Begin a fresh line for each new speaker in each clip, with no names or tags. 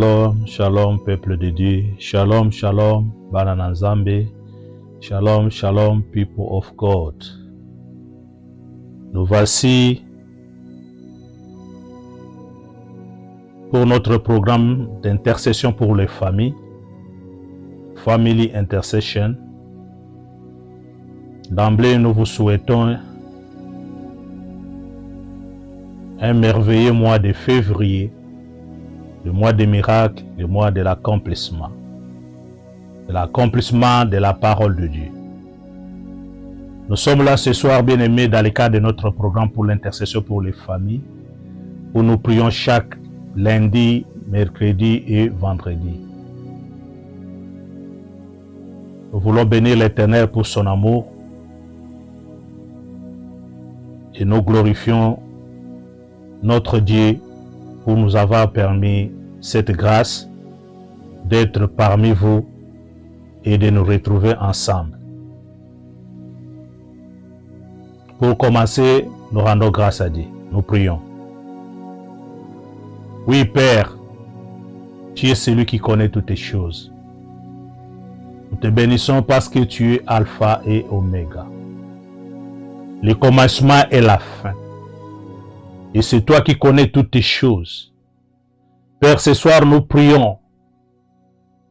Shalom, shalom, peuple de Dieu. Shalom, shalom, Bana Nzambe. Shalom, shalom, people of God. Nous voici pour notre programme d'intercession pour les familles, Family Intercession. D'emblée, nous vous souhaitons un merveilleux mois de février, le mois des miracles, le mois de l'accomplissement de la parole de Dieu. Nous sommes là ce soir, bien-aimés, dans le cadre de notre programme pour l'intercession pour les familles, où nous prions chaque lundi, mercredi et vendredi. Nous voulons bénir l'Éternel pour son amour et nous glorifions notre Dieu pour nous avoir permis cette grâce d'être parmi vous et de nous retrouver ensemble. Pour commencer, nous rendons grâce à Dieu. Nous prions. Oui, Père, tu es celui qui connaît toutes les choses. Nous te bénissons parce que tu es Alpha et Oméga. Le commencement et la fin. Et c'est toi qui connais toutes les choses. Père, ce soir, nous prions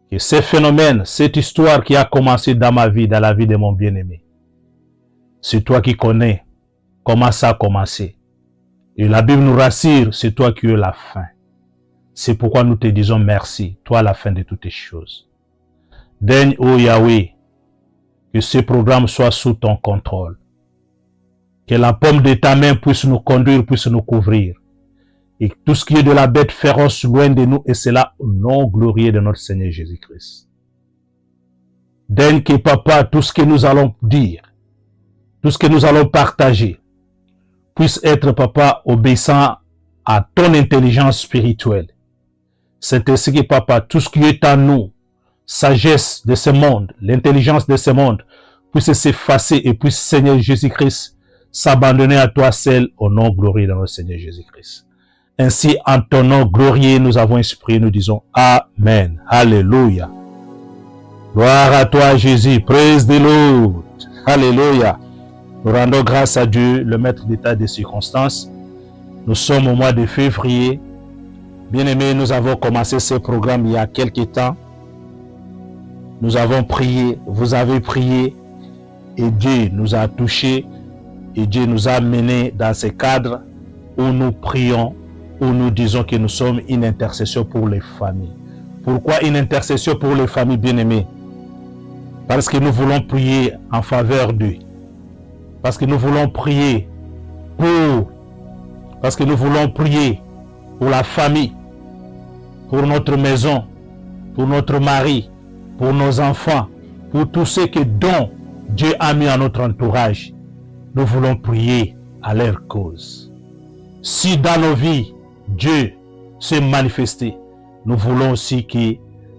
que ces phénomènes, cette histoire qui a commencé dans ma vie, dans la vie de mon bien-aimé, c'est toi qui connais comment ça a commencé. Et la Bible nous rassure, c'est toi qui es la fin. C'est pourquoi nous te disons merci, toi la fin de toutes les choses. Daigne, ô Yahweh, que ce programme soit sous ton contrôle. Que la paume de ta main puisse nous conduire, puisse nous couvrir. Et tout ce qui est de la bête féroce loin de nous, et cela au nom glorieux de notre Seigneur Jésus-Christ. Daigne que papa, tout ce que nous allons dire, tout ce que nous allons partager, puisse être, papa, obéissant à ton intelligence spirituelle. C'est ainsi que, papa, tout ce qui est en nous, sagesse de ce monde, l'intelligence de ce monde, puisse s'effacer et puisse, Seigneur Jésus-Christ, s'abandonner à toi seul au nom glorieux de notre Seigneur Jésus-Christ. Ainsi, en ton nom glorieux, nous avons esprit, nous disons Amen. Alléluia. Gloire à toi, Jésus. Praise the Lord. Alléluia. Nous rendons grâce à Dieu, le maître d'état des circonstances. Nous sommes au mois de février. Bien-aimés, nous avons commencé ce programme il y a quelques temps. Nous avons prié, vous avez prié, et Dieu nous a touchés, et Dieu nous a menés dans ce cadre où nous prions, où nous disons que nous sommes une intercession pour les familles. Pourquoi une intercession pour les familles, bien-aimées? Parce que nous voulons prier en faveur d'eux. Parce que nous voulons prier parce que nous voulons prier pour la famille, pour notre maison, pour notre mari, pour nos enfants, pour tous ceux dont Dieu a mis à notre entourage. Nous voulons prier à leur cause. Si dans nos vies, Dieu s'est manifesté, nous voulons aussi que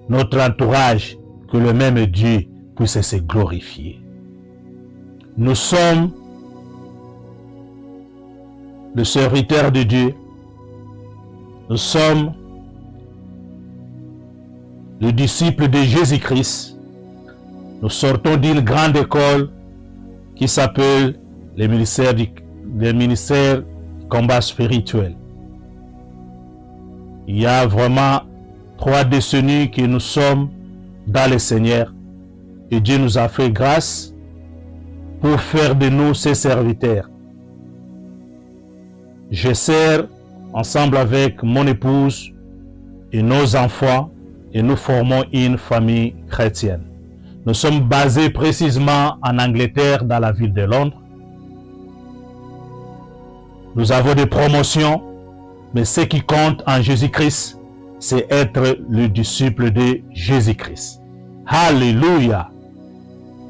notre entourage, que le même Dieu puisse se glorifier. Nous sommes le serviteur de Dieu. Nous sommes le disciple de Jésus-Christ. Nous sortons d'une grande école qui s'appelle le ministère combat spirituel. Il y a vraiment 3 décennies que nous sommes dans le Seigneur et Dieu nous a fait grâce pour faire de nous ses serviteurs. Je sers ensemble avec mon épouse et nos enfants et nous formons une famille chrétienne. Nous sommes basés précisément en Angleterre, dans la ville de Londres. Nous avons des promotions, mais ce qui compte en Jésus-Christ, c'est être le disciple de Jésus-Christ. Alléluia.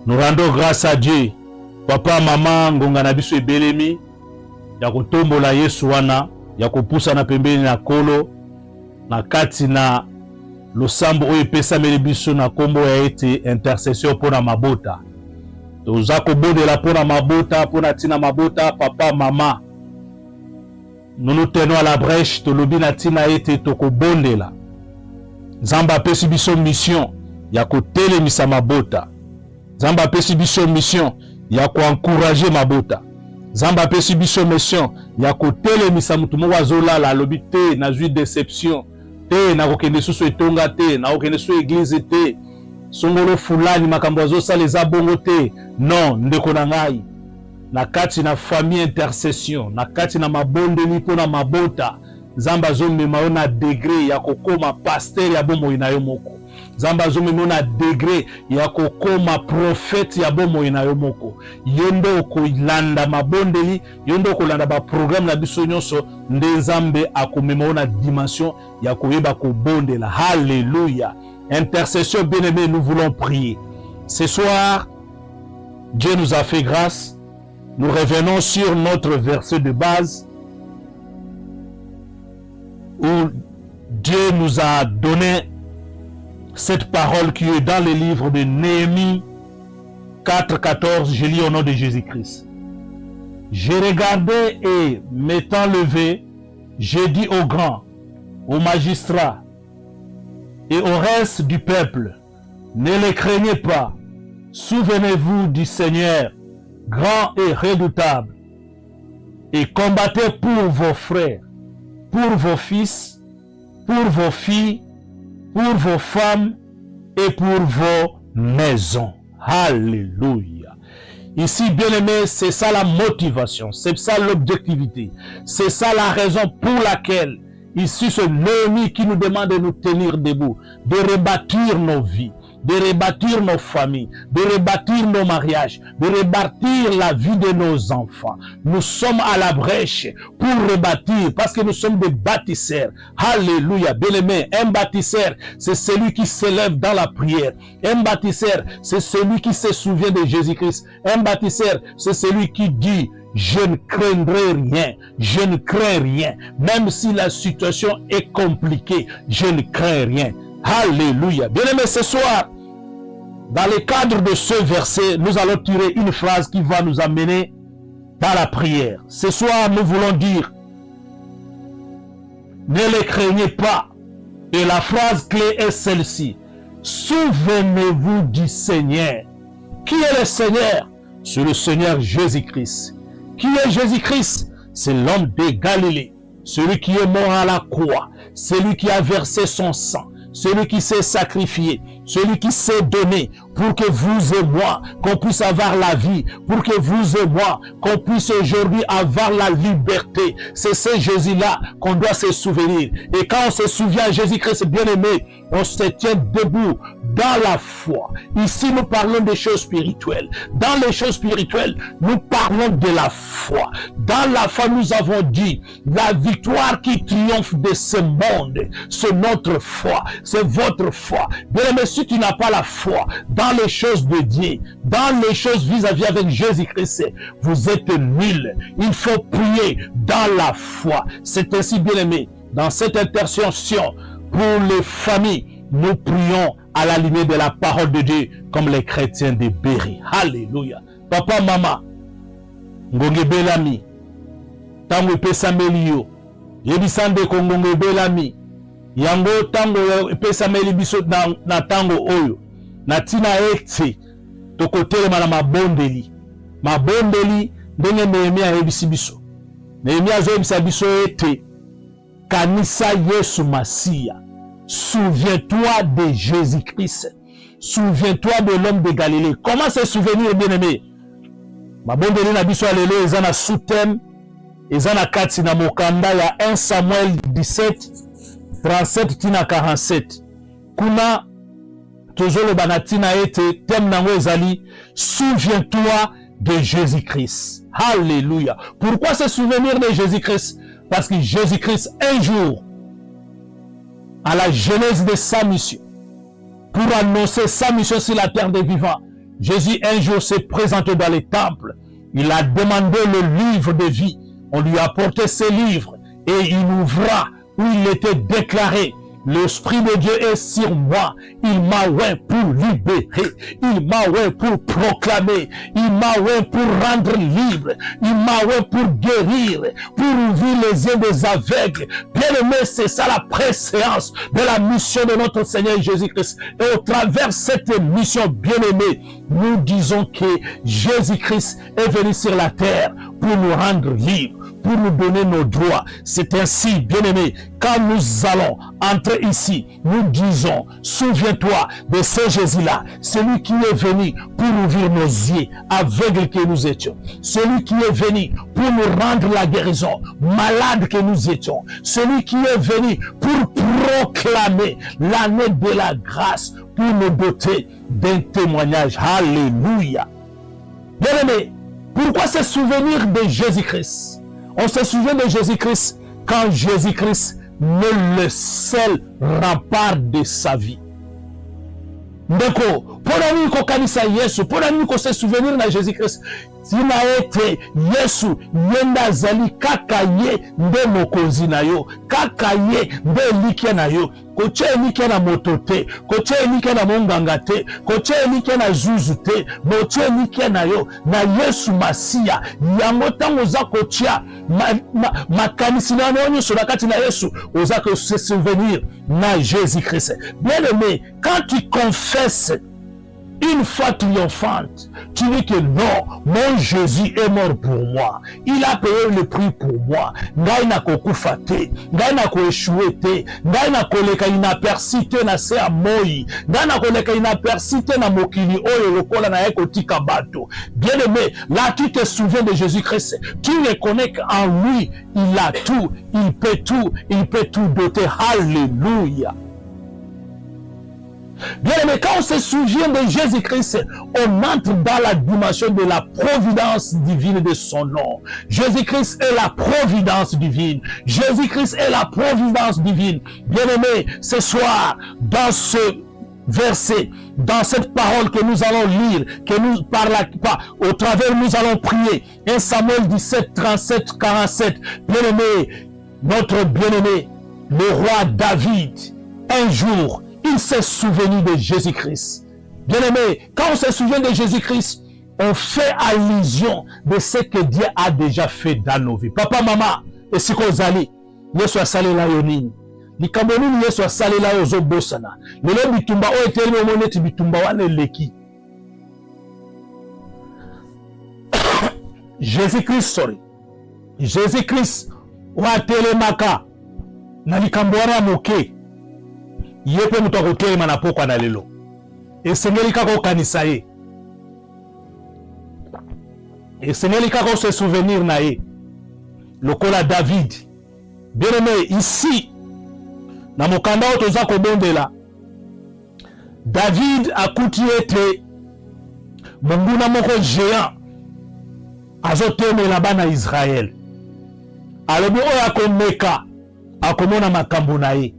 Nous rendons grâce à Dieu. Papa, maman, ngonga na biso ebelemi, ya kotombola Yesu wana, ya kopusa na pembeni na kolo, na kati na losambo oyo epesameli biso na kombo ya ete intercession pona mabota. Toza kobondela pona mabota, pona tina mabota, papa, maman. Nous nous tenons à la brèche, tolobi na tina ete toko bondela. Nzambe apesi biso mission ya kotelemisa mabota. Nzambe apesi biso mission ya koencourager mabota. Nzambe apesi biso mission ya kotelemisa mutu moko azolala alobi te nazwi déception te nakokende susu etonga te nakokende susu église te songolo fulani makambo azosala eza bongo te. Non, ndeko na ngai, na kati na famille intercession, na kati na mabondeli mpona mabota, Nzambe azomema yo na degré ya kokoma pasteur ya bomoi na yo moko. Nzambe azomema yo na degré ya kokoma prophète ya bomoi na yo moko. Yo nde okolanda mabondeli, yo nde okolanda baprogramme na biso nyonso, nde Nzambe akomema yo na dimension ya koyeba kobondela. Alléluia. Intercession bien-aimé, nous voulons prier. Ce soir, Dieu nous a fait grâce. Nous revenons sur notre verset de base où Dieu nous a donné cette parole qui est dans le livre de Néhémie 4:14. Je lis au nom de Jésus-Christ. J'ai regardé et m'étant levé, j'ai dit aux grands, aux magistrats et au reste du peuple, ne les craignez pas, souvenez-vous du Seigneur, grand et redoutable, et combattez pour vos frères, pour vos fils, pour vos filles, pour vos femmes et pour vos maisons. Alléluia. Ici, bien-aimé, c'est ça la motivation, c'est ça l'objectivité, c'est ça la raison pour laquelle ici ce Néhémie qui nous demande de nous tenir debout, de rebâtir nos vies, de rebâtir nos familles, de rebâtir nos mariages, de rebâtir la vie de nos enfants. Nous sommes à la brèche pour rebâtir parce que nous sommes des bâtisseurs. Alléluia, bien-aimé. Un bâtisseur, c'est celui qui s'élève dans la prière. Un bâtisseur, c'est celui qui se souvient de Jésus-Christ. Un bâtisseur, c'est celui qui dit: je ne craindrai rien, je ne crains rien. Même si la situation est compliquée, je ne crains rien. Alléluia. Bien-aimé, ce soir, dans le cadre de ce verset, nous allons tirer une phrase qui va nous amener dans la prière. Ce soir, nous voulons dire: ne les craignez pas. Et la phrase clé est celle-ci: souvenez-vous du Seigneur. Qui est le Seigneur? C'est le Seigneur Jésus-Christ. Qui est Jésus-Christ? C'est l'homme de Galilée, celui qui est mort à la croix, celui qui a versé son sang, celui qui s'est sacrifié, celui qui s'est donné pour que vous et moi, qu'on puisse avoir la vie, pour que vous et moi, qu'on puisse aujourd'hui avoir la liberté. C'est ce Jésus-là qu'on doit se souvenir. Et quand on se souvient de Jésus-Christ bien-aimé, on se tient debout dans la foi. Ici, nous parlons des choses spirituelles. Dans les choses spirituelles, nous parlons de la foi. Dans la foi, nous avons dit, la victoire qui triomphe de ce monde, c'est notre foi, c'est votre foi. Bien-aimé, si tu n'as pas la foi dans les choses de Dieu, dans les choses vis-à-vis avec Jésus-Christ, vous êtes nuls. Il faut prier dans la foi. C'est ainsi, bien-aimé, dans cette intercession pour les familles, nous prions à la lumière de la parole de Dieu comme les chrétiens de Béry. Alléluia. Papa, maman, ngonge belami, tango epesameli yo, yebisande ko ngonge belami, yango tango epesameli biso na tango oyo, na tina ete tokotelema na mabondeli. Mabondeli ndenge Nehemia ayebisi biso. Nehemia azoyebisa biso ete kanisa Yesu Masiya. Souviens-toi de Jésus-Christ. Souviens-toi de l'homme de Galilée. Comment se souvenir, bien-aimé? Mabondeli na biso alelo eza na sous-thème, eza na kati na mokanda ya 1 Samuel 17 37 tina 47. Kuna tozoloba na tina ete thème nango ezali souviens-toi de Jésus-Christ. Alléluia. Pourquoi se souvenir de Jésus-Christ? Parce que Jésus-Christ, un jour, à la genèse de sa mission, pour annoncer sa mission sur la terre des vivants, Jésus un jour s'est présenté dans les temples. Il a demandé le livre de vie. On lui a apporté ce livre et il ouvra où il était déclaré l'Esprit de Dieu est sur moi. Il m'a oint pour libérer. Il m'a oint pour proclamer. Il m'a oint pour rendre libre. Il m'a oint pour guérir, pour ouvrir les yeux des aveugles. Bien-aimé, c'est ça la préséance de la mission de notre Seigneur Jésus-Christ. Et au travers cette mission, bien-aimé, nous disons que Jésus-Christ est venu sur la terre pour nous rendre libres, pour nous donner nos droits. C'est ainsi, bien-aimé, quand nous allons entrer ici, nous disons, souviens-toi de ce Jésus-là, celui qui est venu pour ouvrir nos yeux, aveugles que nous étions, celui qui est venu pour nous rendre la guérison, malades que nous étions, celui qui est venu pour proclamer l'année de la grâce, pour nous doter d'un témoignage. Alléluia. Bien-aimé, pourquoi se souvenir de Jésus-Christ? On se souvient de Jésus-Christ quand Jésus-Christ est le seul rempart de sa vie. Ndeko, pour nous kokanisa Yesu, pour nous se souvenir de Jésus-Christ, tina ete Yesu yenda zali kaka ye nde mokonzi na yo, kaka ye nde likia na yo, koche likia na motote, koche likia na monganga te, koche likia na zuzu te, moche likia na yo, na Yesu Masia, yango tango za kochia, makanisi na nonyo surakati na Yesu, oza ko se souvenir na Jésus-Christ. Bien aimé, quand tu confesses une foi triomphante, tu dis que non, mon Jésus est mort pour moi. Il a payé le prix pour moi. Ngai na kokufa te, ngai na ko échoué te, ngai na koleka inaperçu te na se amoi, ngai na koleka inaperçu te na mokili oyo lokola na eko tika bato. Bien aimé, là tu te souviens de Jésus-Christ. Tu reconnais qu'en lui, il a tout, il peut tout doter. Alléluia. Bien aimé, quand on se souvient de Jésus-Christ, on entre dans la dimension de la providence divine de son nom. Jésus-Christ est la providence divine. Jésus-Christ est la providence divine. Bien aimé, ce soir, dans ce verset, dans cette parole que nous allons lire, que nous au travers nous allons prier, 1 Samuel 17, 37, 47, bien aimé, notre bien-aimé, le roi David, un jour, il s'est souvenu de Jésus-Christ. Bien-aimé, quand on se souvient de Jésus-Christ, on fait allusion de ce que Dieu a déjà fait dans nos vies. Papa, maman, et si qu'on zali, Yesu a salé la yonini. Likambo nini Yesu a salé la yozo bosana. Lelo bitumba o etelemi omoneti bitumba wane leki. Jésus-Christ, sorry. Jésus-Christ wa telemaka na likambo wana moke. Yepe mutu akotelema na pokwa na lelo. Esengeli kaka okanisa ye. Esengeli kaka se souvenir na ye. Lokola David. Bien aimé, ici, na mokanda oyo toza kobondela, David akuti ete monguna moko géant azotemela bana Israël. Alobi oyo akomeka akomona makambo na ye.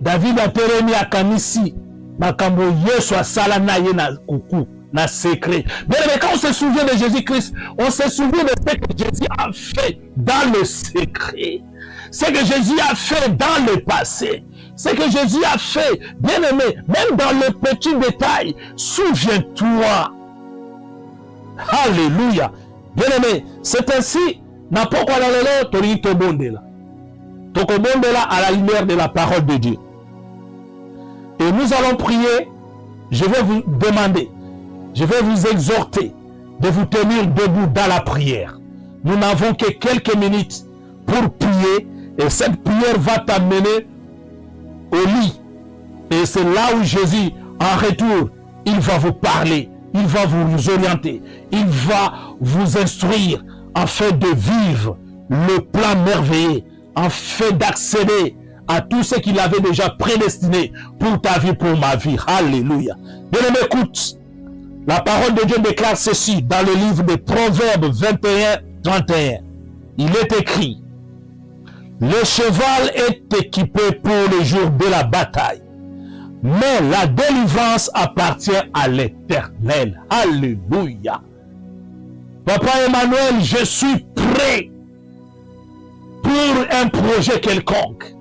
David atelemi akanisi makambo Yesu asala na ye na kuku, na secret. Mais quand on se souvient de Jésus-Christ, on se souvient de ce que Jésus a fait dans le secret. Ce que Jésus a fait dans le passé. Ce que Jésus a fait, bien aimé, même dans le petit détail. Souviens-toi. Alléluia. Bien aimé, c'est ainsi, n'importe quoi la tori tobondela. Tokobondela à la lumière de la parole de Dieu. Et nous allons prier. Je vais vous demander, je vais vous exhorter de vous tenir debout dans la prière. Nous n'avons que quelques minutes pour prier et cette prière va t'amener au lit. Et c'est là où Jésus, en retour, il va vous parler, il va vous orienter, il va vous instruire afin de vivre le plan merveilleux, afin d'accéder à tout ce qu'il avait déjà prédestiné pour ta vie, pour ma vie. Alléluia. Bien-aimé, écoute. La parole de Dieu déclare ceci dans le livre des Proverbes 21, 31. Il est écrit: le cheval est équipé pour le jour de la bataille, mais la délivrance appartient à l'Éternel. Alléluia. Papa Emmanuel, je suis prêt pour un projet quelconque.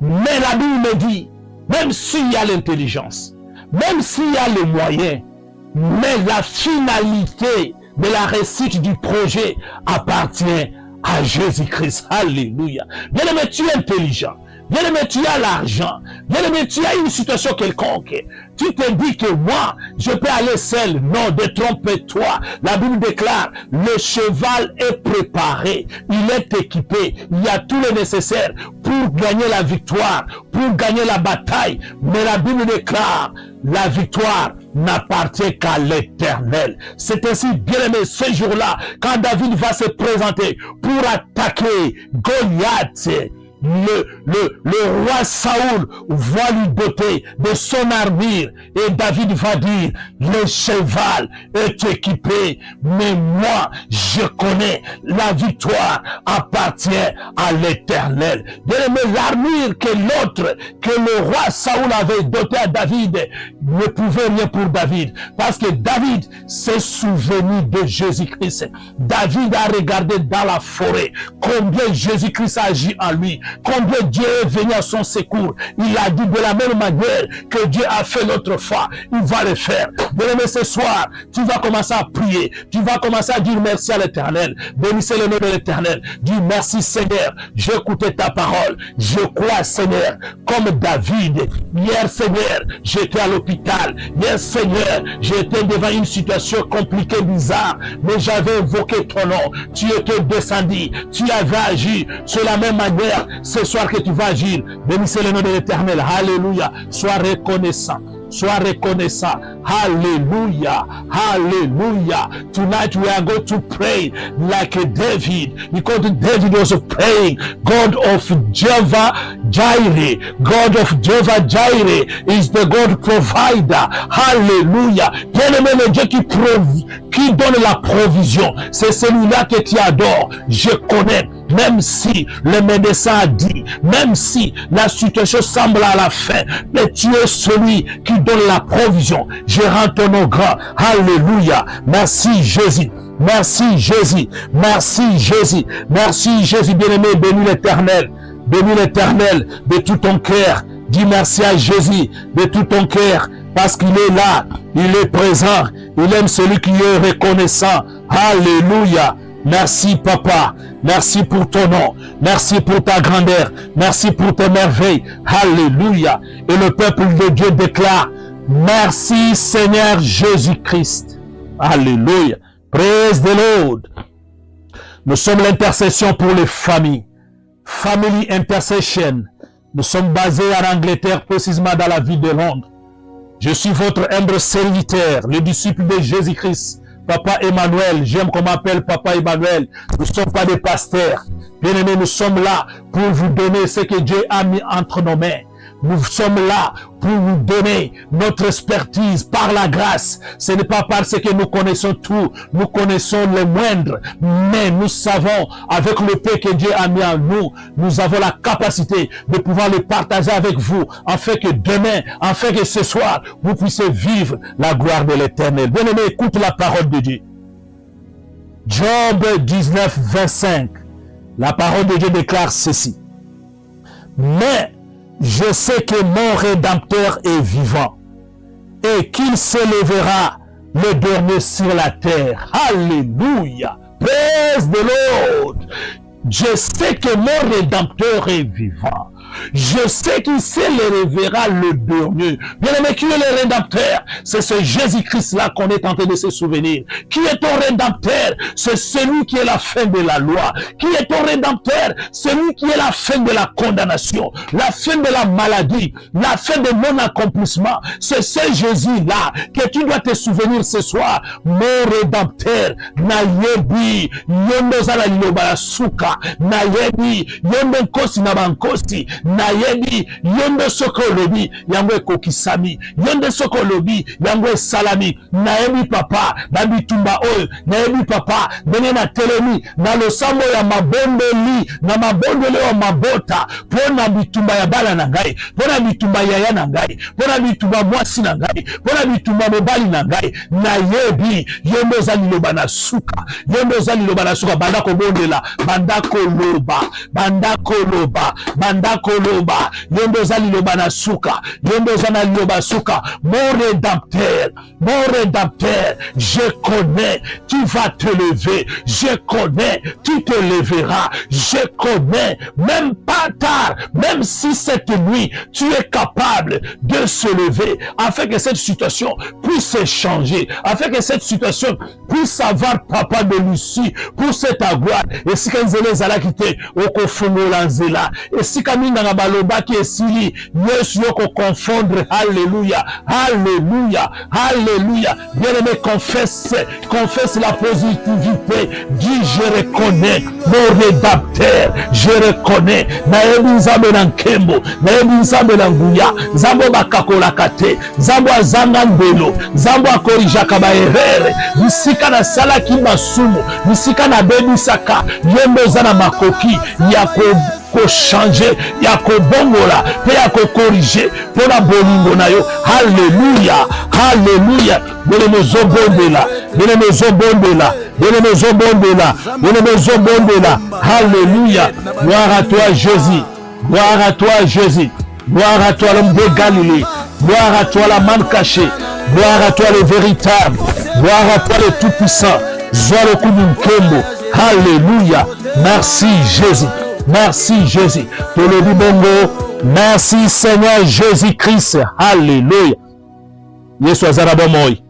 Mais la Bible me dit, même s'il y a l'intelligence, même s'il y a les moyens, mais la finalité de la réussite du projet appartient à Jésus-Christ. Alléluia. Bien-aimé, tu es intelligent. Bien-aimé, tu as l'argent. Bien-aimé, tu as une situation quelconque. Tu te dis que moi, je peux aller seul. Non, détrompe-toi. La Bible déclare, le cheval est préparé. Il est équipé. Il y a tout le nécessaire pour gagner la victoire, pour gagner la bataille. Mais la Bible déclare, la victoire n'appartient qu'à l'Éternel. C'est ainsi, bien-aimé, ce jour-là, quand David va se présenter pour attaquer Goliath, le roi Saoul va lui doter de son armure et David va dire, le cheval est équipé, mais moi je connais, la victoire appartient à l'Éternel. Bien-aimé, l'armure que le roi Saoul avait doté à David ne pouvait rien pour David, parce que David s'est souvenu de Jésus-Christ. David a regardé dans la forêt combien Jésus-Christ agit en lui, combien Dieu est venu à son secours. Il a dit, de la même manière que Dieu a fait l'autre fois, il va le faire. Bien-aimé, ce soir, tu vas commencer à prier, tu vas commencer à dire merci à l'Éternel. Bénissez le nom de l'Éternel. Dis merci Seigneur, j'ai écouté ta parole, je crois Seigneur, comme David. Hier Seigneur, j'étais à l'hôpital. Hier Seigneur, j'étais devant une situation compliquée, bizarre, mais j'avais invoqué ton nom. Tu étais descendu, tu avais agi. C'est la même manière ce soir que tu vas agir. Bénissez le nom de l'Éternel. Alléluia. Sois reconnaissant. Sois reconnaissant. Hallelujah. Hallelujah. Tonight we are going to pray like David, because David was praying, God of Jehovah Jireh. God of Jehovah Jireh is the God provider. Hallelujah. Bien-aimé, le Dieu qui donne la provision, c'est celui-là que tu adores. Je connais. Même si le médecin a dit, même si la situation semble à la fin, mais tu es celui qui donne la provision. Je rends ton nom grand. Alléluia. Merci Jésus. Merci Jésus. Merci Jésus. Merci Jésus bien-aimé. Bénis l'Éternel. Bénis l'Éternel de tout ton cœur. Dis merci à Jésus de tout ton cœur, parce qu'il est là. Il est présent. Il aime celui qui est reconnaissant. Alléluia. Merci papa, merci pour ton nom, merci pour ta grandeur, merci pour tes merveilles. Alléluia. Et le peuple de Dieu déclare, merci Seigneur Jésus-Christ. Alléluia. Praise the Lord. Nous sommes l'intercession pour les familles. Family Intercession. Nous sommes basés en Angleterre, précisément dans la ville de Londres. Je suis votre humble serviteur, le disciple de Jésus-Christ. Papa Emmanuel, j'aime qu'on m'appelle Papa Emmanuel. Nous ne sommes pas des pasteurs. Bien-aimés, nous sommes là pour vous donner ce que Dieu a mis entre nos mains. Nous sommes là pour vous donner notre expertise par la grâce. Ce n'est pas parce que nous connaissons tout, nous connaissons le moindre, mais nous savons, avec le paix que Dieu a mis en nous, nous avons la capacité de pouvoir le partager avec vous, afin que demain, afin que ce soir, vous puissiez vivre la gloire de l'Éternel. Bien-aimé, écoute la parole de Dieu. Job 19, 25. La parole de Dieu déclare ceci. Mais je sais que mon Rédempteur est vivant et qu'il s'élèvera le dernier sur la terre. Alléluia. Praise the Lord. Je sais que mon Rédempteur est vivant. Je sais qu'il s'élèvera le dernier. Bien-aimé, qui est le Rédempteur? C'est ce Jésus-Christ-là qu'on est en train de se souvenir. Qui est ton Rédempteur? C'est celui qui est la fin de la loi. Qui est ton Rédempteur? Celui qui est la fin de la condamnation, la fin de la maladie, la fin de mon accomplissement. C'est ce Jésus-là que tu dois te souvenir ce soir. Mon Rédempteur, nayebi, yondo zala liloba suka, nayebi, yondo nkosi na bankosi, nayebi yondo soko lobi yango ekokisami, yondo soko lobi yango esalami. Nayebi papa na bitumba oyo, nayebi papa ndenge na telemi na losambo ya mabondeli na mabondeli ya mabota pona bitumba ya bala na ngai, pona bitumba ya ya na ngai, pona bitumba mwasi na ngai, pona bitumba mobali na ngai. Nayebi yondo za liloba na suka, yondo za liloba na suka banda kobondela, banda banda koloba, yondo za liloba na suka, yondo za na liloba suka, mon rédempteur, je connais, tu vas te lever, je connais, tu te lèveras, je connais, même pas tard, même si cette nuit, tu es capable de se lever, afin que cette situation puisse changer, afin que cette situation puisse avoir papa de Lucie, pour cette gloire, et si kanzele zala kite, oko fungola nzela, et si kaminga na baloba ki esili, Yesu yoko confondre, alléluia, alléluia, alléluia, bien-aimé, confesse la positivité, dis je reconnais mon rédempteur, je reconnais, naebi nzambe na nkembo, naebi nzambe na nguya, nzambe bakakola kate, nzambe azanga ndelo, nzambe akorijaka ba erreur, bisika na salaki masumu, bisika na bebisaka, yembo zana makoki, ko changer, ya ko bongola, pe ya ko corriger, pour la bolingo na yo, alléluia, alléluia, bien-aimé zobondela, bien-aimé zobondela, bien-aimé zobondela, bien-aimé zobondela, alléluia, gloire à toi Jésus, gloire à toi Jésus, gloire à toi l'homme de Galilée, gloire à toi la manne cachée, gloire à toi le véritable, gloire à toi le tout-puissant, Zoa le coup d'une kembo, alléluia, merci Jésus. Merci Jésus. Tolobi bongo. Merci Seigneur Jésus-Christ. Alléluia. Yesu azara bomoi.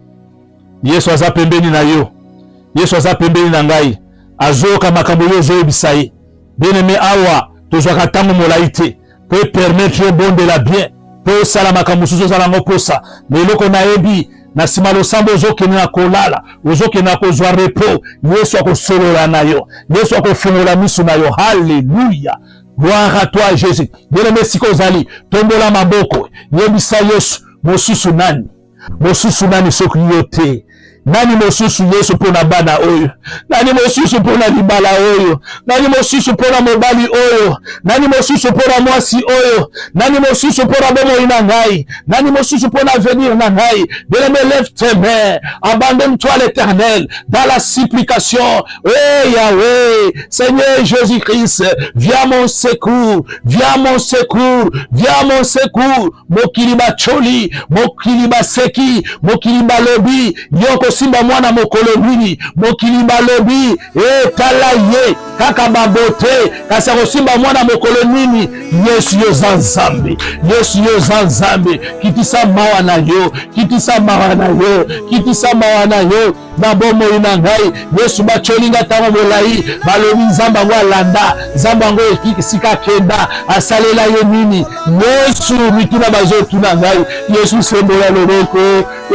Yesu aza pembeni na yo. Yesu aza pembeni na ngai. Azoka makambo yo zo bisaye. Bien-aimé awa tozwaka tango molaite. Peut permettre yo bon de la bien. Peut sala makambo suzo sala ngoposa. Leloko na ebi na sima losambo ozokende na kolala, ozokende na kozwa repos, Yesu akosolola na yo, Yesu akofungola miso na yo. Alléluia. Gloire à toi Jésus. Bien-aimé siko ozali, tombola maboko, yebisa Yesu, mosusu nani soki yo te. Nani mosusu Yesu pona bana oyo, nani mosusu pona libala oyo, nani mosusu pona mobali oyo, nani mosusu pona mwasi oyo, nani mosusu pona bomo ina ngai, nani mosusu pona venir na ngai. Bien-aimé, lève tes mains, abandonne-toi l'Éternel dans la supplication. Eh Yahweh, Seigneur Jésus-Christ, viens mon secours, viens mon secours, viens mon secours. Mokiliba choli, mokiliba seki, mokiliba lobi, yoko simba mwana mokolo nini, mokiliba lobi, talaye, kaka babote, kasa kosimba mwana mokolo nini. Yesu yo zanzambe, Yesu yo zanzambe, kitisa mawa na yo, kitisa mawa na yo, kitisa mawa na yo, na bomo ina ngai. Yesu bacholinga tango molai, balobi nzamba ngo alanda, nzamba ngo sika kenda, asalela yo nini. Yesu mituna bazo tuna ngai, Yesu sembola loboko,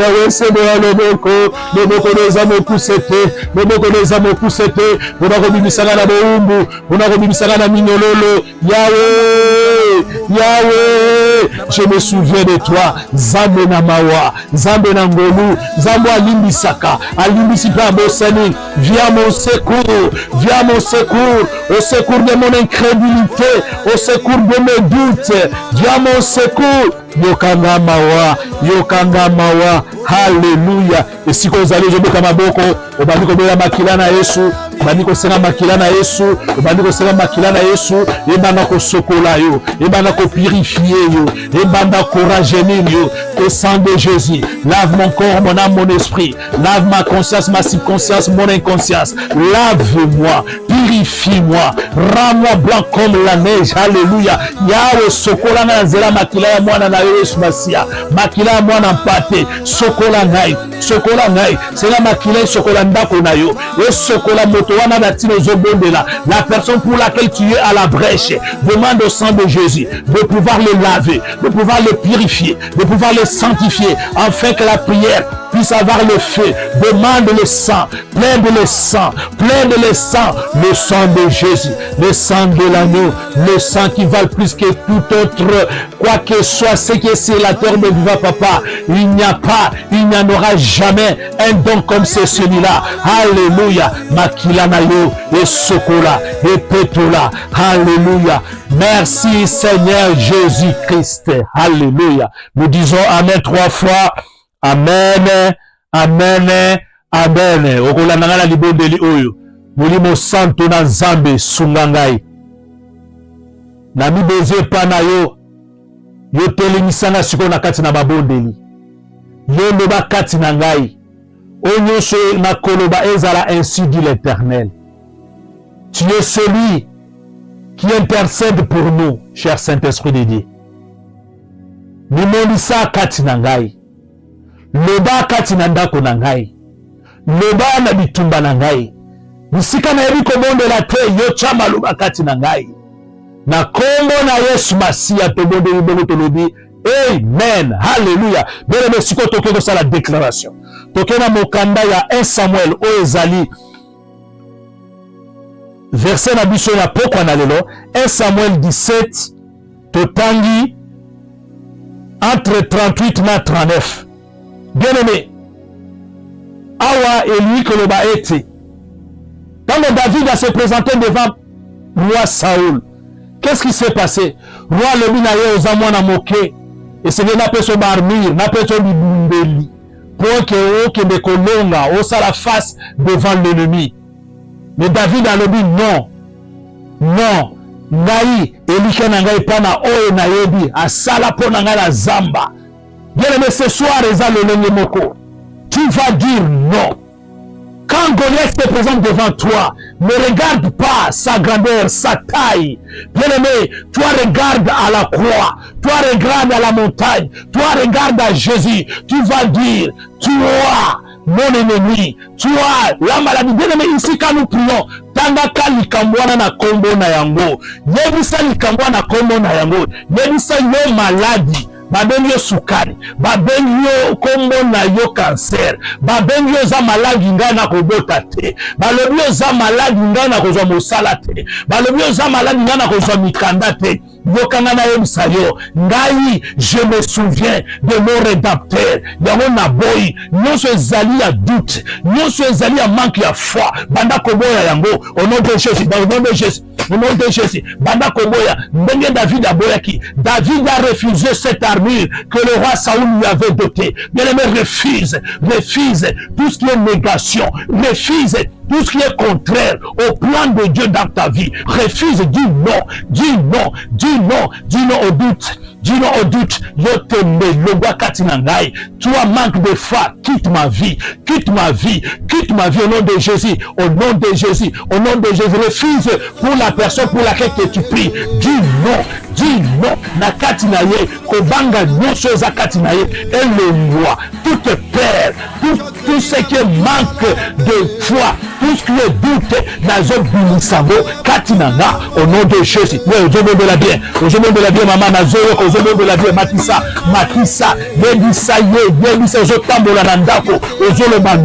Yahweh sembola loboko, loboko neza mokusete, loboko neza mokusete, loboko bimisanga na boumbu, loboko bimisanga na minololo. Yahweh, Yahweh, je me souviens de toi, Zambe na mawa, Zambe na ngolu, Zambo alimbisaka, alimbisi pa bosani. Viens mon secours, viens mon secours, au secours de mon incrédulité, au secours de mes doutes, viens mon secours. Yokanga mawa, yokanga mawa, haleluya. Esiko ozali ozoboka maboko, obandi kobeya makila na Yesu, obandi kosenga makila na Yesu, obandi kosenga makila na Yesu, ebanda kosokola yo, ebanda kopurifier yo, ebanda korajeunir yo. Au sang de Jésus, lave mon corps, mon âme, mon esprit, lave ma conscience, ma subconscience, mon inconscience, lave-moi, purifie-moi, rends-moi blanc comme la neige. Alléluia. Yahweh sokola na nzela makila ya mwana na Yesu Masia, makila ya mwana mpate, sokola ngai, sokola ngai, sena makila sokola ndako na yo, et sokola moto wana na tino zobondela, la personne pour laquelle tu es à la brèche, demande au sang de Jésus de pouvoir le laver, de pouvoir le purifier, de pouvoir le sanctifier, afin que la prière puisse avoir le feu. Demande le sang, plein de le sang, plein de le sang de Jésus, le sang de l'agneau, le sang qui valent plus que tout autre, quoi que soit ce qui est sur la terre de vivant papa. Il n'y a pas, il n'y en aura jamais un don comme c'est celui-là. Alléluia. Makilana yo, et sokola, et petola. Alléluia. Merci Seigneur Jésus-Christ. Alléluia. Nous disons Amen 3 fois. Amen, amen, amen. Okolanda na libondeli oyo. Molimo santo na nzambe sunga ngai. Na mibeze pa na yo. Yo telemisanga siko na kati na babondeli. Yo loba kati na ngai. Onyosho na koloba ezala ainsi dit l'Éternel. Tu es celui qui intercède pour nous, cher Saint-Esprit de Dieu. Nimonisa kati na ngai. Loba kati na ndako na ngai. Loba na bitumba na ngai. Nisika na yebi kobondela te yo chama loba kati na ngai. Na kombo na Yesu Masia tobondeli bongo tolobi. Amen. Hallelujah. Bien siko toke ko sala déclaration. Toke na mokanda ya 1 Samuel o ezali. Verset na biso ya pokwa na lelo 1 Samuel 17 totangi entre 38 na 39. Bien-aimé, awa Élie koloba ete. Quand David a se présenté devant roi Saoul, qu'est-ce qui s'est passé? Roi Lebi na ye ozamwa na moke, et c'est n'a pas son armure, n'a pas son bibumbeli, pour que de kolonga, osa la face devant l'ennemi. Mais David a lebi non, non, ngai Élie na ngai pana oyo na yebi, asala pona ngai la zamba. Bien aimé, ce soir, tu vas dire non. Quand Goliath se présente devant toi, ne regarde pas sa grandeur, sa taille. Bien aimé, toi regarde à la croix, toi regarde à la montagne, toi regarde à Jésus. Tu vas dire, toi, mon ennemi, toi, la maladie. Bien aimé, ici quand nous prions, tandaka likambwana na kombo na yango, yebisa likambwana na kombo na yango, yebisa yo maladie. Babengi yo sukari, babengi yo kombo na yo cancer, babengi yo za maladi ngai na kobota te, balobi yo za maladi ngai na kozwa mosala te, balobi yo za maladi ngai na kozwa mikanda te. Yokanga na yebisa yo, ngai je me souviens de mon rédempteur, yango na boyi, nyonso ezali ya doute, nyonso ezali ya manque ya foi, banda koboya yango, au nom de Jésus, au nom de Jésus. Au nom de Jésus, Banda Koboya, Mbenge David Aboyaki, David a refusé cette armure que le roi Saoul lui avait dotée. Bien-aimé, refuse tout ce qui est négation, refuse tout ce qui est contraire au plan de Dieu dans ta vie. Refuse, dis non, dis non, dis non, dis non au doute. Dis non au doute, yo tembe, logwa katinangai. Toi, manque de foi, quitte ma vie, quitte ma vie, quitte ma vie au nom de Jésus, au nom de Jésus, au nom de Jésus. Refuse pour la personne pour laquelle tu pries. Dis non, na katinaye, kobanga nyonso za katinaye, et le roi, toute peur, tout ce qui manque de foi, tout ce qui est doute, nazo bilisamo, katinanga, au nom de Jésus. Oui, au nom de la bien, maman, nazo, au nom de la bien, Matissa, yebisa, ozotambola na ndako, ozoloba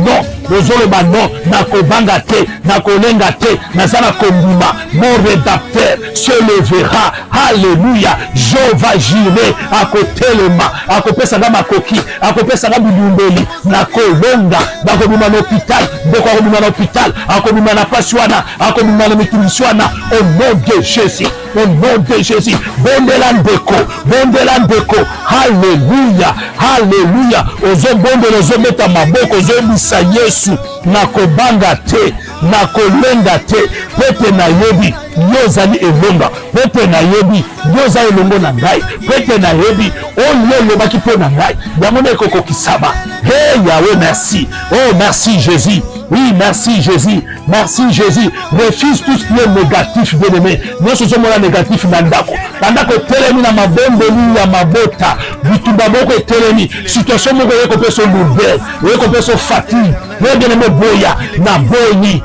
non, nakobanga te, nakolenga te, nazala kondima, mon rédacteur se levera, alléluia, Jova Jireh, akotelema, akopesa na makoki, akopesa na bilumbeli, nakolonga, nakobima na hôpital, ndeko akobima na hôpital, akobima na pasiwana, akobima na mituliswana, au nom de Jésus. Au nom de Jésus, bondela ndeko, alléluia, alléluia, ozobondela ozometa maboko, ozobisa Yesu, nakobanga te, nakolenga te, pete na yebi, yozali elonga, pete na yebi, yoza elongo na ngai, pete na yebi, olelo baki po na ngai, yango na ekoko kisaba. Hey Yahweh, merci, oh merci Jésus. Oui, merci Jésus. Merci Jésus. Refuse tout ce qui est négatif, bien-aimé. Nous sommes négatif dans ndako. Ndako telemi na mabombeli ya mabota. Bitumba moko telemi. Situation moko yeko peso lourdeur, yeko peso fatigue. Bien-aimé boya, na boyi.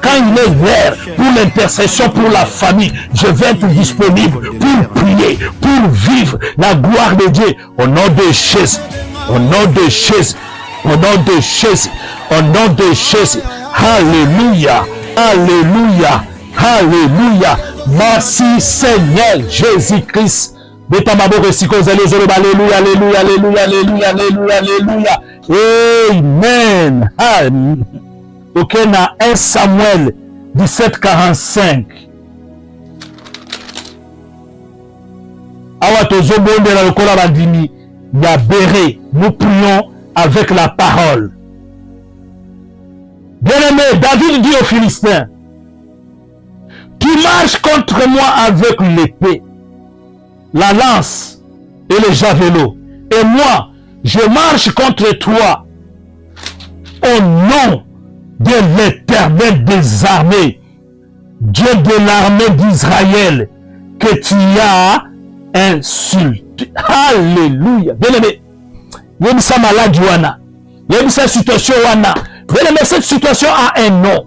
Quand il est l'heure pour l'intercession pour la famille, je vais être disponible pour prier, pour vivre la gloire de Dieu. Au nom de Jésus. Au nom de Jésus. Au nom de Jésus, au nom de Jésus, alléluia, alléluia, alléluia, merci Seigneur Jésus-Christ. Alléluia, alléluia, alléluia, alléluia, alléluia, alléluia, amen. Ok, na 1 Samuel 17:45. Awa tozobondela lokola bandimi ya béré, nous prions avec la parole. Bien-aimé, David dit aux Philistins, tu marches contre moi avec l'épée, la lance et le javelot. Et moi, je marche contre toi au nom de l'Éternel des armées, Dieu de l'armée d'Israël, que tu as insulté. Alléluia. Bien-aimé, il y a une maladie, il y a une situation, bien-aimé, cette situation a un nom.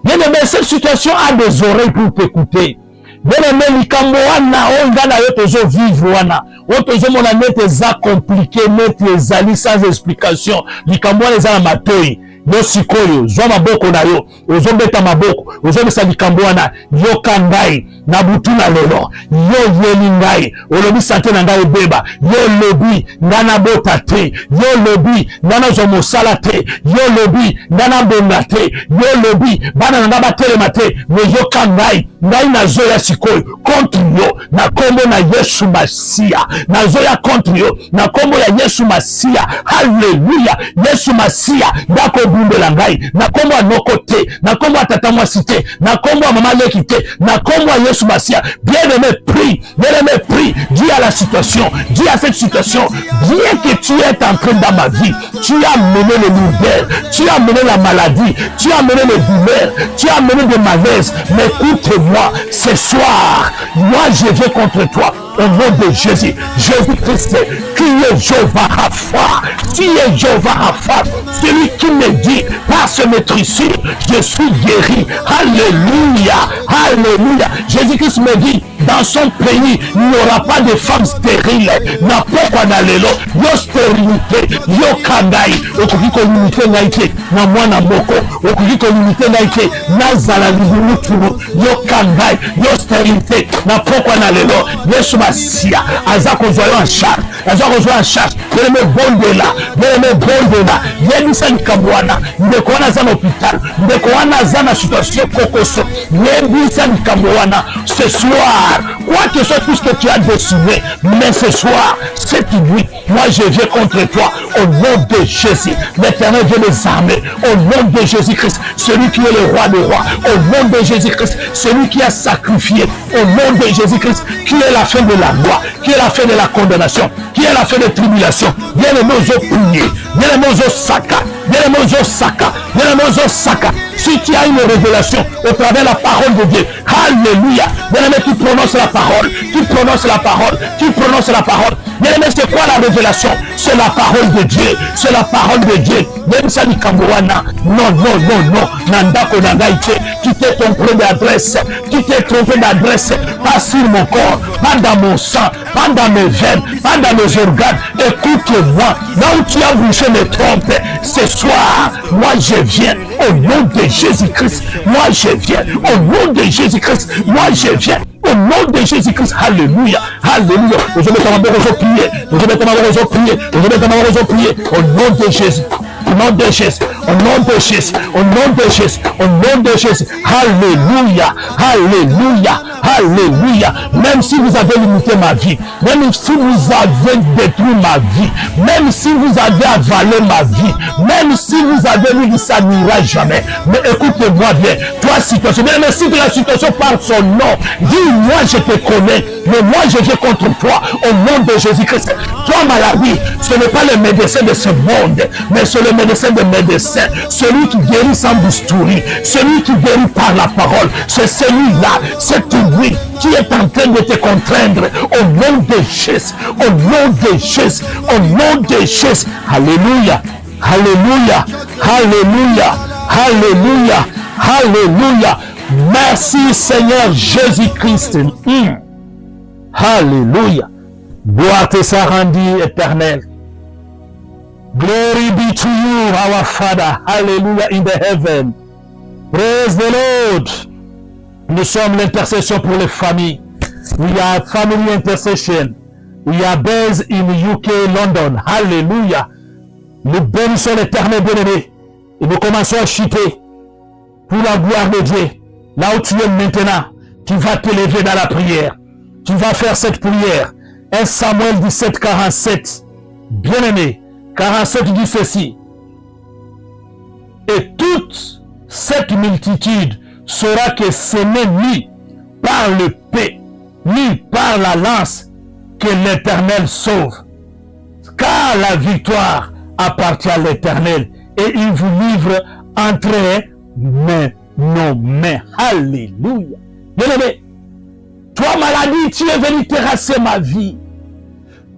Bien-aimé, cette situation a des oreilles pour t'écouter. Bien-aimé, likambo wana onga na yo tozo vivre wana o tozo mona nete za compliqué, nete ezali sans explication. Likambo wana eza na matoi yo sikoyo zwa maboko na yo ozobeta maboko ozobisa likambo wana yoka ngai na butu na lelo yo yeli ngai olobi sante na ngai ebeba yo lobi nga nabota te yo lobi nga nazwa mosala te yo lobi nga nabonga te yo lobi bana na nga batelema te me yoka ngai nazoya sikoyo contre yo na kombo na Yesu Masia nazoya contre yo na kombo ya Yesu Masia. Haleluya. Yesu Masia ndako bumbela ngai na kombo ya noko te na kombo ya tata mwasi te na kombo ya mama leki te na kombo ya Yesu Masia. Bien-aimé, prie. Bien-aimé, prie. Dis à la situation, dis à cette situation, bien que tu es en train dans ma vie, tu as mené le lourdeur, tu as mené la maladie, tu as mené les douleurs, tu as mené des malaises, mais écoute-moi, ce soir, moi je viens contre toi. Au nom de Jésus, Jésus-Christ, qui est Jéhovah Rapha, qui est Jéhovah Rapha, celui qui me dit, par ce maîtrise, je suis guéri. Alléluia, alléluia. Jésus-Christ me dit, dans son pays, il n'y aura pas de femmes stériles. N'importe quoi dans les lots, yo stérilité, yo kandai, okukiko limité naïté, na mwana moko, okukiko limité naïté, na zala libuluturu, yo kandai, yo stérilité, n'importe quoi dans les lots, Yesu Masia, aza kozwa yo en charge, aza kozwa en charge, beleme bondela, yebisa likambo wana, ndeko wana aza na hôpital, ndeko wana aza na situation kokoso, yebisa likambo wana, ce soir, quoi que soit tout ce que tu as décidé, mais ce soir, cette nuit, moi je viens contre toi, au nom de Jésus, l'Éternel Dieu des armées, au nom de Jésus-Christ, celui qui est le roi des rois, au nom de Jésus-Christ, celui qui a sacrifié, au nom de Jésus-Christ, qui est la fin de la loi, qui est la fin de la condamnation, qui est la fin des tribulations. Viens les mots au prier, viens les mots au saka, viens les mots au saka, viens les mots au saka. Si tu as une révélation au travers de la parole de Dieu, alléluia, viens les mots qui prononcent la parole, qui prononce la parole, qui prononce la parole. Bien aimé, c'est quoi la révélation? C'est la parole de Dieu. C'est la parole de Dieu. Même ça, non, Nandako Nangaïté, qui t'est trompé d'adresse, qui t'est trompé d'adresse, pas sur mon corps, pas dans mon sang, pas dans mes veines, pas dans mes organes. Écoute-moi, là où tu as bouché mes trompes, ce soir, moi je viens au nom de Jésus-Christ. Moi je viens au nom de Jésus-Christ. Moi je viens. Au nom de Jésus-Christ, alléluia, alléluia. Je vais t'en prier, je vais t'en prier, je vais t'en prier. Au nom de Jésus, au nom de Jésus, au nom de Jésus, au nom de Jésus, au nom de Jésus. Alléluia, alléluia, alléluia. Même si vous avez limité ma vie, même si vous avez détruit ma vie, même si vous avez avalé ma vie, même si vous avez dit que ça n'ira jamais, mais écoutez-moi bien, toi situation, même si la situation par son nom, dis-moi je te connais, mais moi je viens contre toi au nom de Jésus-Christ. Toi maladie, ce n'est pas le médecin de ce monde, mais c'est le médecin des médecins, celui qui guérit sans bistouri, celui qui guérit par la parole, c'est celui-là, cette nuit qui est en train de te contraindre au nom de Jésus, au nom de Jésus, au nom de Jésus. Alléluia, alléluia, alléluia, alléluia, alléluia. Merci Seigneur Jésus-Christ. Alléluia. Gloire te soit rendue éternelle. Glory be to you, our Father. Hallelujah in the heaven. Praise the Lord. Nous sommes l'intercession pour les familles. We are family intercession. We are based in UK, London. Hallelujah. Nous bénissons l'Éternel bien-aimé. Et nous commençons à chuter pour la gloire de Dieu. Là où tu es maintenant, tu vas te lever dans la prière. Tu vas faire cette prière. 1 Samuel 17, 47. Bien-aimé, 47 dit ceci. Et toute cette multitude saura que ce n'est ni par l'épée, ni par la lance que l'Éternel sauve, car la victoire appartient à l'Éternel et il vous livre entre nos mains. Alléluia. Bien-aimé, toi maladie, tu es venu terrasser ma vie.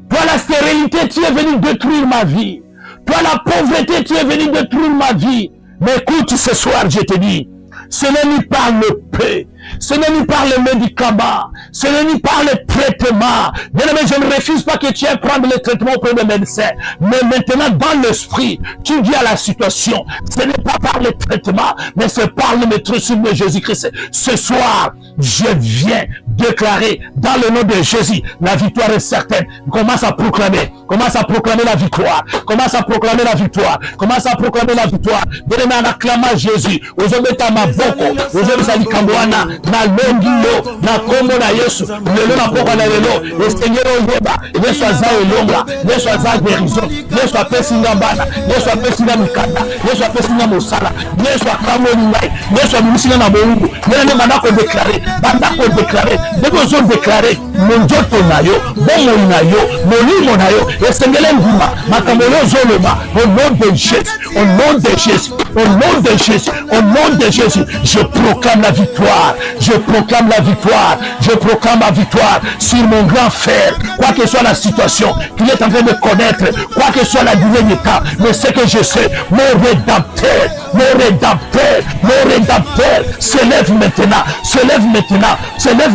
Toi la stérilité, tu es venu détruire ma vie. Toi la pauvreté, tu es venu détruire ma vie. Mais écoute, ce soir, je te dis, ce n'est ni par le paix, ce n'est ni par les médicaments, ce n'est ni par les traitements. Bien-aimé, je ne refuse pas que tu aies prendre les traitements auprès des médecins. Mais maintenant, dans l'esprit, tu dis à la situation, ce n'est pas par les traitements, mais c'est par le maître de Jésus-Christ. Ce soir, je viens déclarer dans le nom de Jésus, la victoire est certaine. Commence à proclamer la victoire. Commence à proclamer la victoire. Commence à proclamer la victoire. Bien-aimé, en acclamant Jésus, aux hommes à ma boko, aux hommes à Likambouana, na longiyo, na kombo na Yesu, lelo na poko na lelo, Seigneur oyeba, Yesu aza elonga, Yesu aza guérison, Yesu apesinga bana, Yesu apesinga mikanda, Yesu apesinga mosala, Yesu akamoli ngai, Yesu abimisina na boungu, nene bandako déclarer, dès que ont déclaré, mon joto na yo, bongo na yo, molimo na yo, esengele nguma, makamolo zolema, au nom de Jésus, au nom de Jésus, au nom de Jésus, au nom de Jésus, je proclame la victoire, je proclame la victoire, je proclame la victoire sur mon grand frère, quoi que soit la situation qu'il est en train de connaître, quoi que soit la durée du temps, mais ce que je sais, mon rédempteur s'élève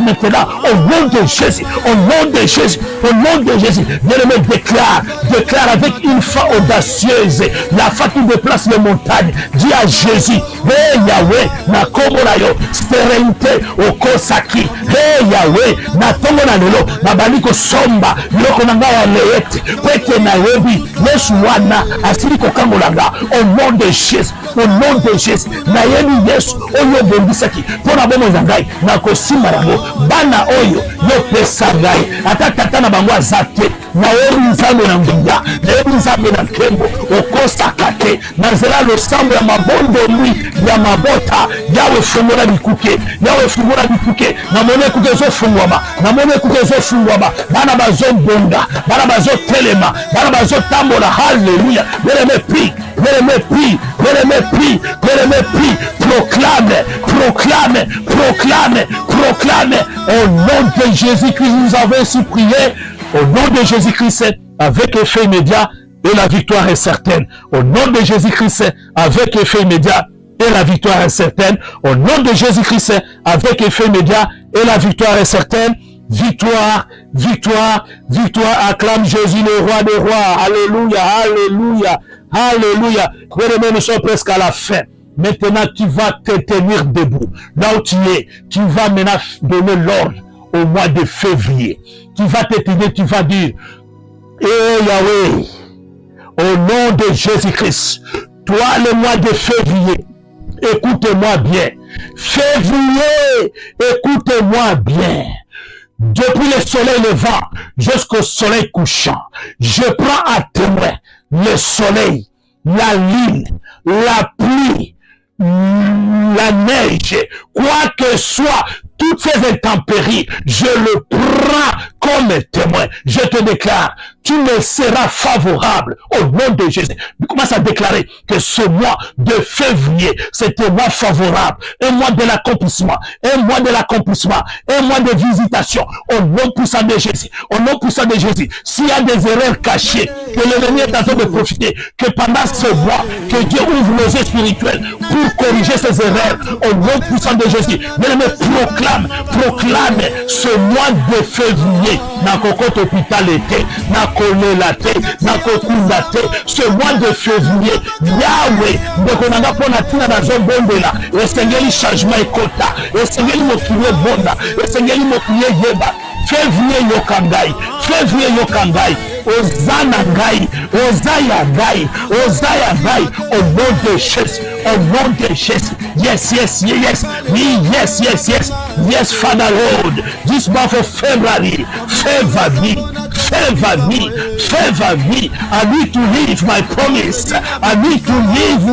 maintenant, au nom de Jésus, au nom de Jésus, au nom de Jésus. Bien-aimé, déclare avec une foi audacieuse, la foi qui déplace les montagnes, dis à Jésus, hey Yahweh, na kombo na yo, stérilité au kosaki, hey Yahweh, na tongo na lelo, na baliko somba, yoko na nga ya leete, kweke na webi, Yesu wana, asiri kokangolanga, au nom de Jésus, au nom de Jésus, na yebi Yesu, oyo bondisaki, pona bomo zangai, na kosima yango, bana oyo, yo pesa ngai, atatata na bango azate, na yebi nzambe na mbinga, na yebi nzambe na kembo, okosaka te, na zela lo sambo ya mabondo lui, ya mabota, yawe fungola bikuke, na mone kuke zo fungwama, bana bazo bonga, bana bazo telema, bana bazo tambola, hallelujah, bien-aimé prie, proclame, au nom de Jésus-Christ, nous avons ainsi prié, au nom de Jésus-Christ, avec effet immédiat, et la victoire est certaine. Au nom de Jésus-Christ, avec effet immédiat, et la victoire est certaine. Au nom de Jésus-Christ, avec effet immédiat, et la victoire est certaine. Victoire, acclame Jésus le roi des rois. Alléluia. Nous sommes presque à la fin. Maintenant, tu vas te tenir debout. Là où tu es, tu vas maintenant donner l'ordre au mois de février. Tu vas te tenir, tu vas dire, Yahweh, au nom de Jésus-Christ, toi le mois de février, écoute-moi bien. Février, écoute-moi bien. Depuis le soleil levant jusqu'au soleil couchant, je prends à témoin le soleil, la lune, la pluie, la neige, quoi que soit, toutes ces intempéries, je le prends comme témoin. Je te déclare, tu me seras favorable au nom de Jésus. Je commence à déclarer que ce mois de février, c'est un mois favorable, un mois de l'accomplissement, un mois de visitation au nom puissant de Jésus. Au nom puissant de Jésus, s'il y a des erreurs cachées, que l'ennemi est en train de profiter, que pendant ce mois, que Dieu ouvre les yeux spirituels pour corriger ces erreurs au nom puissant de Jésus. Bien-aimé, proclame ce mois de février. Na kokoto hôpital été, na kolela te, na kokunda te. Ce mois de février, Yahweh, ndekonanga pona tina na zombondela. Esengeli changement ekota, esengeli mokilié bonda, esengeli mokilié yeba. Février yokangai, Ozana Gai, Ozaya Gai, au nom de Jésus, au nom de Jésus. Yes, Father Lord, this month of February, favor me, favor me, favor me. I need to live my promise. I need to live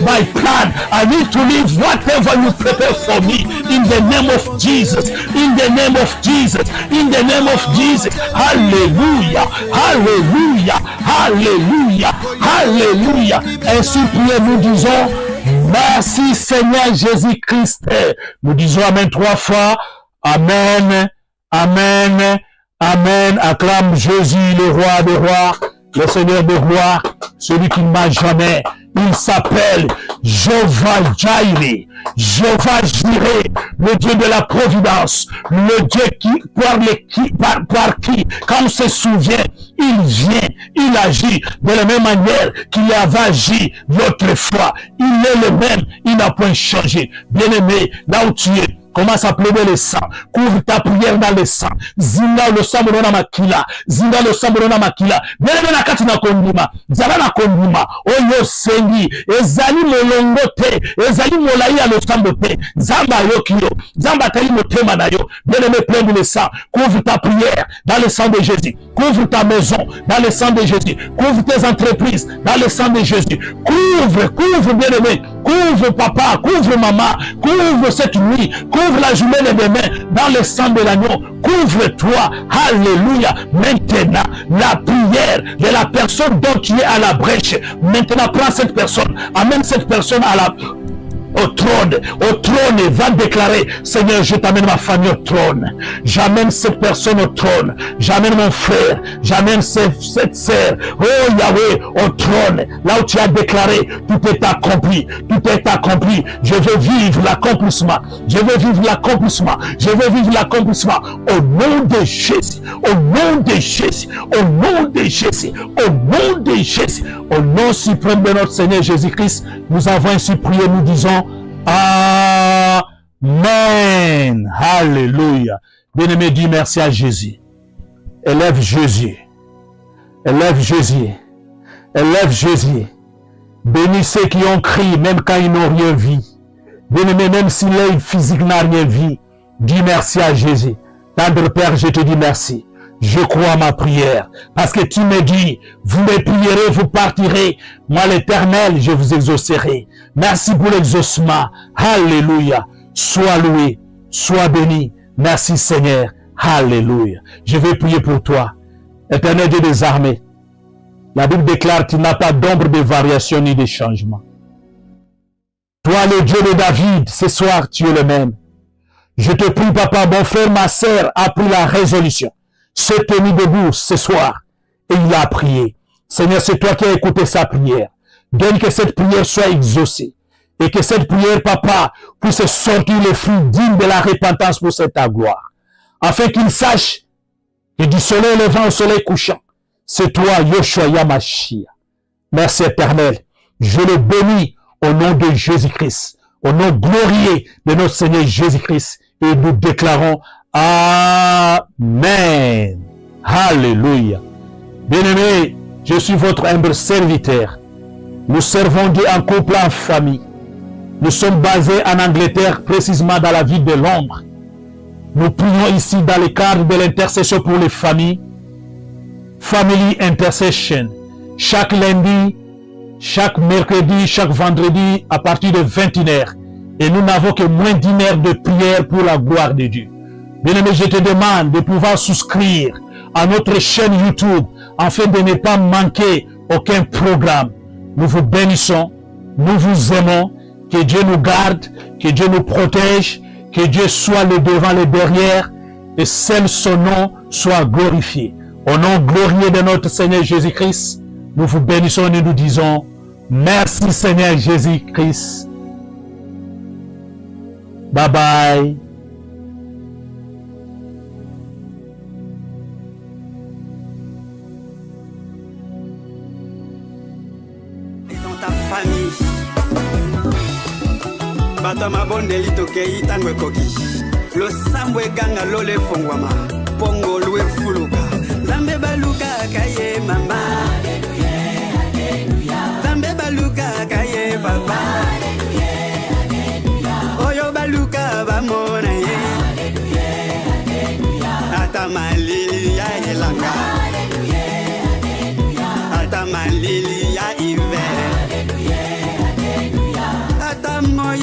my plan. I need to live whatever you prepare for me. In the name of Jesus. In the name of Jesus. In the name of Jesus. Alléluia. Alléluia. Alléluia. Alléluia. Ainsi priez, nous disons, merci Seigneur Jésus-Christ. Nous disons Amen 3 fois. Amen. Amen. Amen. Acclame Jésus, le roi des rois, le Seigneur des rois, celui qui ne m'a jamais. Il s'appelle Jéhovah Jireh, Jéhovah Jireh, le Dieu de la providence, le Dieu par qui, quand on se souvient, il vient, il agit de la même manière qu'il avait agi l'autre fois. Il est le même, il n'a point changé. Bien-aimé, là où tu es, commence à pleurer le sang. Couvre ta prière dans le sang. Zinga le sang morona makila. Zinga le sang morona makila. Bien-aimé na kati na kondima. Zala na kondima. Oyo sengi. Ezali molongote. Ezali molai ya le sang te. Zamba yokio. Zamba tali motema na yo. Bien-aimé, plein de le sang. Couvre ta prière dans le sang de Jésus. Couvre ta maison dans le sang de Jésus. Couvre tes entreprises dans le sang de Jésus. Couvre bien-aimé. Couvre papa. Couvre maman. Couvre cette nuit. Couvre la journée de demain dans le sang de l'agneau. Couvre-toi. Alléluia. Maintenant, la prière de la personne dont tu es à la brèche. Maintenant, prends cette personne. Amène cette personne au trône, et va déclarer, Seigneur, je t'amène ma famille au trône. J'amène cette personne au trône. J'amène mon frère. J'amène cette sœur. Oh Yahweh, au trône. Là où tu as déclaré, tout est accompli. Tout est accompli. Je veux vivre l'accomplissement. Je veux vivre l'accomplissement. Je veux vivre l'accomplissement. Au nom de Jésus. Au nom de Jésus. Au nom de Jésus. Au nom de Jésus. Au nom suprême de notre Seigneur Jésus-Christ, nous avons ainsi prié, nous disons, Amen. Alléluia. Bien-aimé, dis merci à Jésus. Élève Jésus. Élève Jésus. Élève Jésus. Bénis ceux qui ont crié, même quand ils n'ont rien vu. Bien-aimé, même si l'œil physique n'a rien vu, dis merci à Jésus. Tendre Père, je te dis merci. Je crois à ma prière, parce que tu me dis, vous me prierez, vous partirez. Moi, l'Éternel, je vous exaucerai. Merci pour l'exaucement. Alléluia. Sois loué, sois béni. Merci Seigneur. Alléluia. Je vais prier pour toi. Éternel Dieu des armées. La Bible déclare qu'il n'a pas d'ombre de variation ni de changement. Toi, le Dieu de David, ce soir, tu es le même. Je te prie, papa, mon frère, ma sœur a pris la résolution. Se tenir debout ce soir et il a prié. Seigneur, c'est toi qui as écouté sa prière. Donne que cette prière soit exaucée et que cette prière, papa, puisse sortir les fruits dignes de la repentance pour cette ta gloire. Afin qu'il sache que du soleil levant au soleil couchant, c'est toi, Yoshua Yamashia. Merci éternel. Je le bénis au nom de Jésus-Christ, au nom glorieux de notre Seigneur Jésus-Christ, et nous déclarons Amen. Alléluia. Bien-aimés, je suis votre humble serviteur. Nous servons Dieu en couple, en famille. Nous sommes basés en Angleterre, précisément dans la ville de Londres. Nous prions ici dans le cadre de l'intercession pour les familles. Family Intercession. Chaque lundi, chaque mercredi, chaque vendredi, à partir de 21h. Et nous n'avons que moins d'une heure de prière pour la gloire de Dieu. Bien-aimé, je te demande de pouvoir souscrire à notre chaîne YouTube afin de ne pas manquer aucun programme. Nous vous bénissons, nous vous aimons, que Dieu nous garde, que Dieu nous protège, que Dieu soit le devant, le derrière, et seul son nom soit glorifié. Au nom glorieux de notre Seigneur Jésus-Christ, nous vous bénissons et nous disons merci Seigneur Jésus-Christ. Bye bye.
Bata mabondeli tokei tango ekoki losambo eganga lole fongwama pongo lue fuluka zambe baluka kaye mama haleluya haleluya zambe baluka kaye papa haleluya haleluya oyo baluka bamona ye haleluya haleluya ata malili ya elanga moi